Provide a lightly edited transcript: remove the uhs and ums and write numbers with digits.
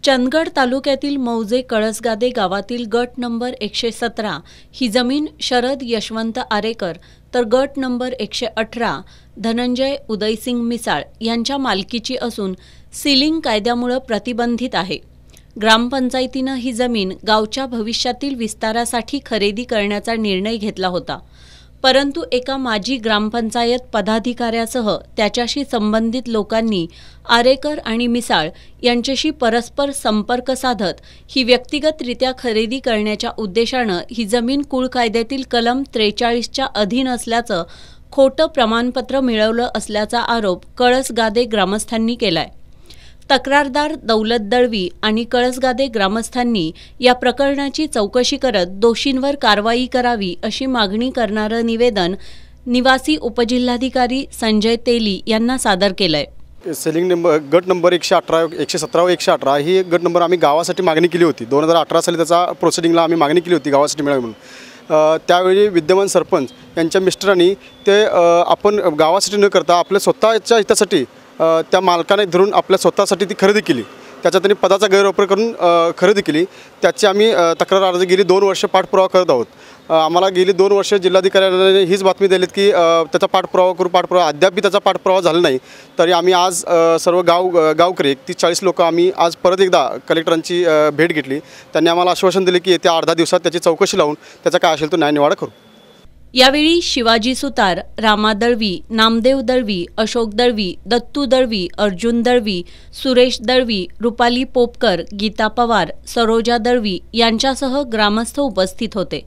चंदगड तालुक्यातील मौजे कळसगादे गावातील गट नंबर 117 ही जमीन शरद यशवंत आरेकर तर गट नंबर 118 धनंजय उदयसिंग मिसाळ यांच्या मालकीची असून सीलिंग कायद्यामुळे प्रतिबंधित आहे। ग्रामपंचायतीने ही जमीन गावच्या भविष्यातील विस्तारासाठी खरेदी करण्याचा निर्णय घेतला होता, परंतु एका माजी ग्रामपंचायत पदाधिकाऱ्यासह त्याच्याशी संबंधित लोकांनी आरेकर आणि मिसाळ यांच्याशी परस्पर संपर्क साधत ही व्यक्तिगतरित्या खरेदी करण्याच्या उद्देशाने ही जमीन कुळ कायद्यातील कलम 43च्या अधीन असल्याचं खोटं प्रमाणपत्र मिळवलं असल्याचा आरोप कळसगादे ग्रामस्थांनी केलाय। तक्रारदार दौलत दळवी आणि कळसगादे ग्रामस्थांनी या प्रकरणाची चौकशी करत दोषींवर कारवाई करावी अशी मागणी करणारं निवेदन निवासी उपजिल्हाधिकारी संजय तेली यांना सादर केलंय। सेलिंग नंबर गट नंबर 118 117 व 118 ही गट नंबर आम्ही गावासाठी मागणी केली होती। 2018 साली त्याचा प्रोसिडिंगला आम्ही मागणी केली होती गावासाठी मिळावी म्हणून। त्यावेळी विद्यमान सरपंच यांच्या मिस्टरांनी ते आपण गावासाठी न करता आपल्या स्वतःच्या हितासाठी त्या मालकाने धरून आपल्या स्वतःसाठी ती खरेदी केली। त्याचा त्यांनी पदाचा गैरवापर करून खरेदी केली। त्याची आम्ही तक्रार अर्ज गेली 2 वर्ष पाठपुरावा करत आहोत। आम्हाला गेली 2 वर्ष जिल्हाधिकाऱ्यांनी हीच बातमी दिलीत की त्याचा पाठपुरावा अद्याप त्याचा पाठपुरावा झाला नाही। तरी आम्ही आज सर्व गावकरी 30-40 लोक आम्ही आज परत एकदा कलेक्टरांची भेट घेतली। त्यांनी आम्हाला आश्वासन दिले की येत्या अर्धा दिवसात त्याची चौकशी लावून त्याचा काय असेल तो न्यायनिवाडा करू। यावेळी शिवाजी सुतार, रामा दळवी, नामदेव दळवी, अशोक दळवी, दत्तू दळवी, अर्जुन दळवी, सुरेश दळवी, रुपाली पोपकर, गीता पवार, सरोजा दळवी यांच्यासह ग्रामस्थ उपस्थित होते।